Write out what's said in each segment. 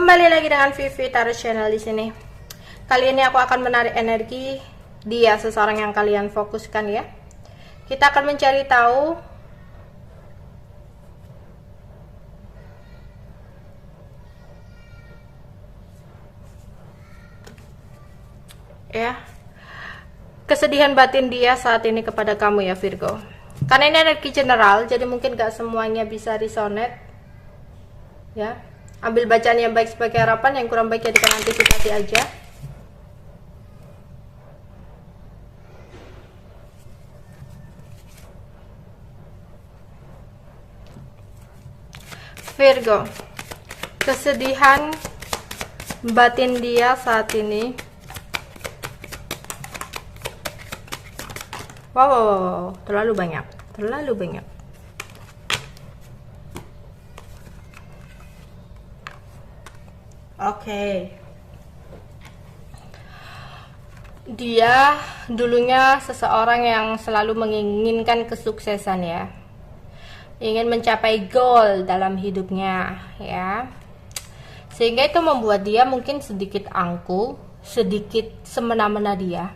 Kembali lagi dengan Vivi Tarot Channel di sini. Kali ini aku akan menarik energi dia, seseorang yang kalian fokuskan ya. Kita akan mencari tahu ya, kesedihan batin dia saat ini kepada kamu ya Virgo. Karena ini energi general, jadi mungkin gak semuanya bisa resonate ya. Ambil bacaan yang baik sebagai harapan, yang kurang baik jadikan antisipasi aja. Virgo, kesedihan batin dia saat ini. Wow, terlalu banyak. Oke. Dia dulunya seseorang yang selalu menginginkan kesuksesan ya. Ingin mencapai goal dalam hidupnya ya. Sehingga itu membuat dia mungkin sedikit angkuh, sedikit semena-mena dia.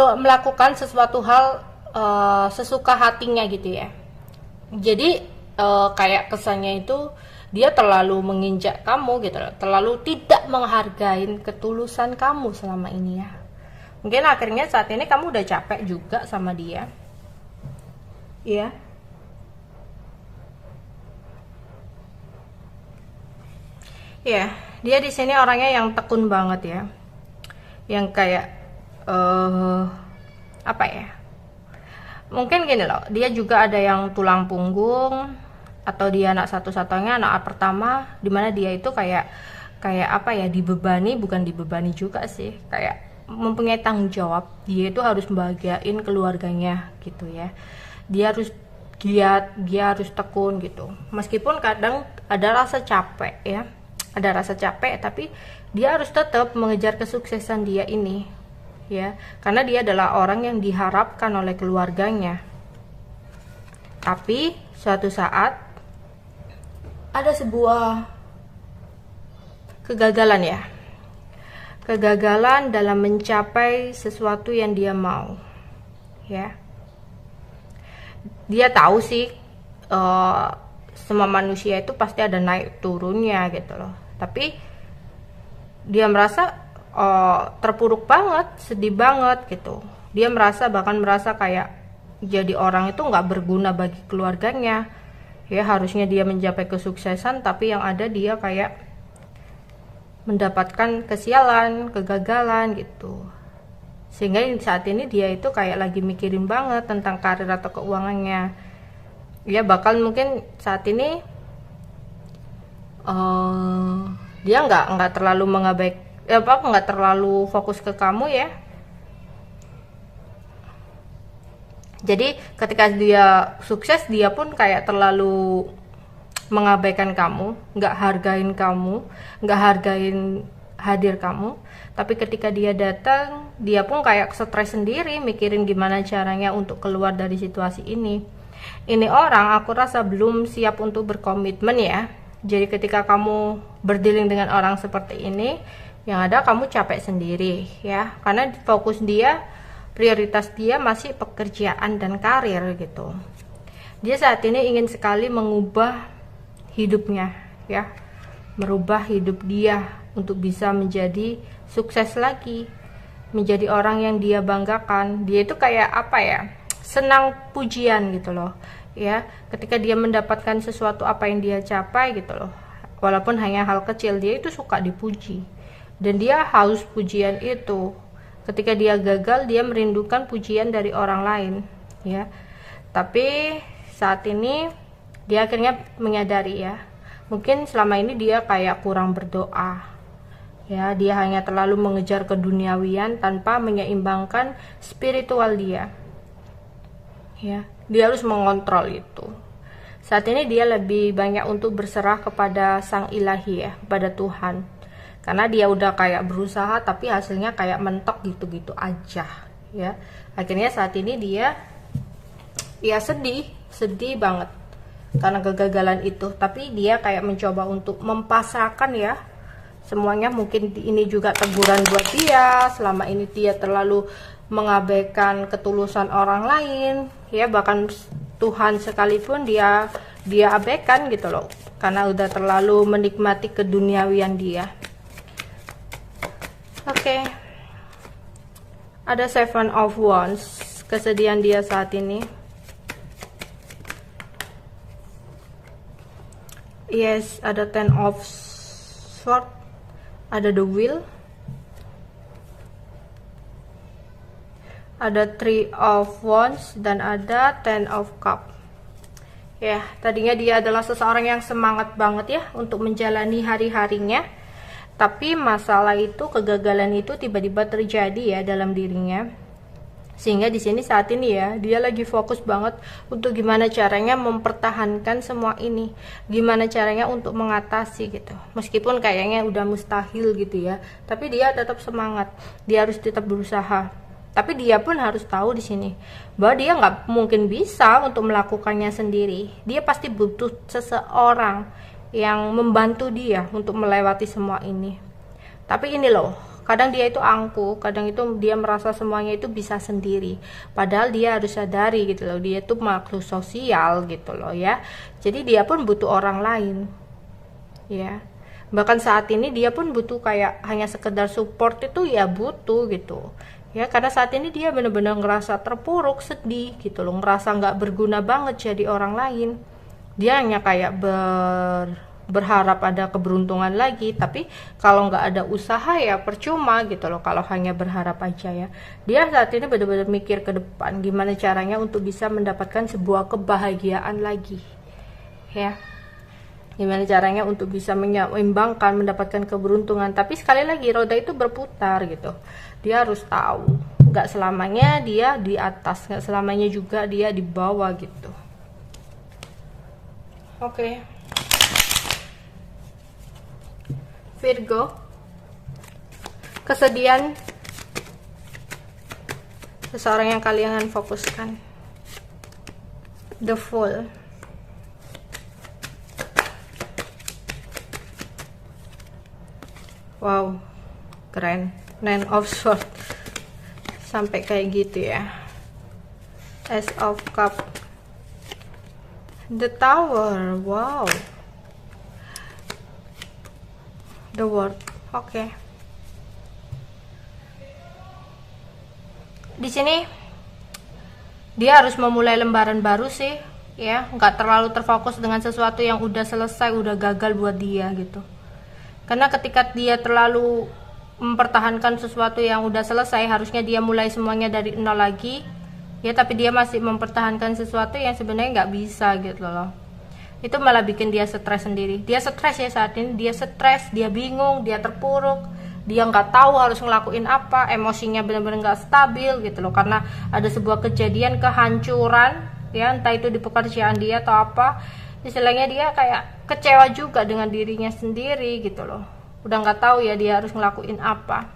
Melakukan sesuatu hal sesuka hatinya gitu ya. Jadi kayak kesannya itu dia terlalu menginjak kamu gitu loh, terlalu tidak menghargai ketulusan kamu selama ini ya. Mungkin akhirnya saat ini kamu udah capek juga sama dia. Iya. Ya, dia di sini orangnya yang tekun banget ya. Yang kayak apa ya? Mungkin gini loh, dia juga ada yang tulang punggung, atau dia anak satu-satunya, anak pertama, dimana dia itu kayak apa ya, dibebani, bukan dibebani juga sih, kayak mempunyai tanggung jawab. Dia itu harus membahagiain keluarganya gitu ya. Dia harus giat, dia harus tekun gitu. Meskipun kadang ada rasa capek ya, ada rasa capek, tapi dia harus tetap mengejar kesuksesan dia ini ya, karena dia adalah orang yang diharapkan oleh keluarganya. Tapi suatu saat ada sebuah kegagalan ya, kegagalan dalam mencapai sesuatu yang dia mau ya. Dia tahu sih semua manusia itu pasti ada naik turunnya gitu loh, tapi dia merasa terpuruk banget, sedih banget gitu. Dia bahkan merasa kayak jadi orang itu nggak berguna bagi keluarganya ya. Harusnya dia mencapai kesuksesan, tapi yang ada dia kayak mendapatkan kesialan, kegagalan gitu. Sehingga saat ini dia itu kayak lagi mikirin banget tentang karir atau keuangannya ya. Bakal mungkin saat ini dia nggak terlalu nggak terlalu fokus ke kamu ya. Jadi ketika dia sukses, dia pun kayak terlalu mengabaikan kamu, nggak hargain kamu, nggak hargain hadir kamu. Tapi ketika dia datang, dia pun kayak stres sendiri, mikirin gimana caranya untuk keluar dari situasi ini. Ini orang aku rasa belum siap untuk berkomitmen ya. Jadi ketika kamu berdealing dengan orang seperti ini, yang ada kamu capek sendiri ya, karena fokus dia, prioritas dia masih pekerjaan dan karir gitu. Dia saat ini ingin sekali mengubah hidupnya ya, merubah hidup dia untuk bisa menjadi sukses lagi, menjadi orang yang dia banggakan. Dia itu kayak apa ya, senang pujian gitu loh ya. Ketika dia mendapatkan sesuatu apa yang dia capai gitu loh, walaupun hanya hal kecil, dia itu suka dipuji. Dan dia haus pujian itu. Ketika dia gagal, dia merindukan pujian dari orang lain ya. Tapi saat ini dia akhirnya menyadari ya, mungkin selama ini dia kayak kurang berdoa ya. Dia hanya terlalu mengejar keduniawian tanpa menyeimbangkan spiritual dia ya. Dia harus mengontrol itu. Saat ini dia lebih banyak untuk berserah kepada sang ilahi ya, kepada Tuhan. Karena dia udah kayak berusaha, tapi hasilnya kayak mentok gitu-gitu aja ya. Akhirnya saat ini dia ya sedih banget karena kegagalan itu, tapi dia kayak mencoba untuk mempasrahkan ya semuanya. Mungkin ini juga teguran buat dia, selama ini dia terlalu mengabaikan ketulusan orang lain ya, bahkan Tuhan sekalipun dia abaikan gitu loh, karena udah terlalu menikmati keduniawian dia. Oke. Ada 7 of Wands, kesedihan dia saat ini. Yes, ada 10 of Swords, ada the Wheel, ada 3 of Wands, dan ada 10 of Cup. Ya, tadinya dia adalah seseorang yang semangat banget ya untuk menjalani hari-harinya, tapi masalah itu, kegagalan itu tiba-tiba terjadi ya dalam dirinya. Sehingga di sini saat ini ya, dia lagi fokus banget untuk gimana caranya mempertahankan semua ini, gimana caranya untuk mengatasi gitu. Meskipun kayaknya udah mustahil gitu ya, tapi dia tetap semangat, dia harus tetap berusaha. Tapi dia pun harus tahu di sini bahwa dia nggak mungkin bisa untuk melakukannya sendiri. Dia pasti butuh seseorang yang membantu dia untuk melewati semua ini. Tapi ini loh, kadang dia itu angkuh, kadang itu dia merasa semuanya itu bisa sendiri, padahal dia harus sadari gitu loh, dia itu makhluk sosial gitu loh ya. Jadi dia pun butuh orang lain ya, bahkan saat ini dia pun butuh kayak hanya sekedar support itu ya, butuh gitu ya, karena saat ini dia benar-benar ngerasa terpuruk, sedih gitu loh, ngerasa nggak berguna banget jadi orang lain. Dia hanya kayak berharap ada keberuntungan lagi, tapi kalau nggak ada usaha ya percuma gitu loh, kalau hanya berharap aja ya. Dia saat ini benar-benar mikir ke depan gimana caranya untuk bisa mendapatkan sebuah kebahagiaan lagi ya, gimana caranya untuk bisa menyeimbangkan, mendapatkan keberuntungan. Tapi sekali lagi roda itu berputar gitu, dia harus tahu nggak selamanya dia di atas, nggak selamanya juga dia di bawah gitu. Oke. Virgo, kesedihan seseorang yang kalian fokuskan. The Fool, wow, keren. 9 of Swords, sampai kayak gitu ya. Ace of Cup, The Tower, wow, The World. Oke. Di sini dia harus memulai lembaran baru sih, ya, nggak terlalu terfokus dengan sesuatu yang udah selesai, udah gagal buat dia gitu. Karena ketika dia terlalu mempertahankan sesuatu yang udah selesai, harusnya dia mulai semuanya dari nol lagi, ya, tapi dia masih mempertahankan sesuatu yang sebenarnya nggak bisa gitu loh. Itu malah bikin dia stres sendiri. Dia stres ya saat ini, dia stres, dia bingung, dia terpuruk, dia nggak tahu harus ngelakuin apa, emosinya benar-benar nggak stabil gitu loh, karena ada sebuah kejadian kehancuran ya, entah itu di pekerjaan dia atau apa. Istilahnya dia kayak kecewa juga dengan dirinya sendiri gitu loh, udah nggak tahu ya dia harus ngelakuin apa.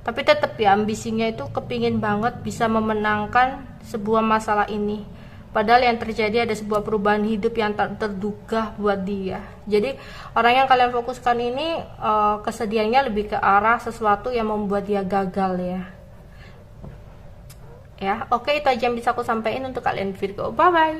Tapi tetap ya, ambisinya itu kepingin banget bisa memenangkan sebuah masalah ini. Padahal yang terjadi ada sebuah perubahan hidup yang tak terduga buat dia. Jadi orang yang kalian fokuskan ini kesedihannya lebih ke arah sesuatu yang membuat dia gagal ya. Ya, oke, itu aja yang bisa aku sampaikan untuk kalian Virgo. Bye bye.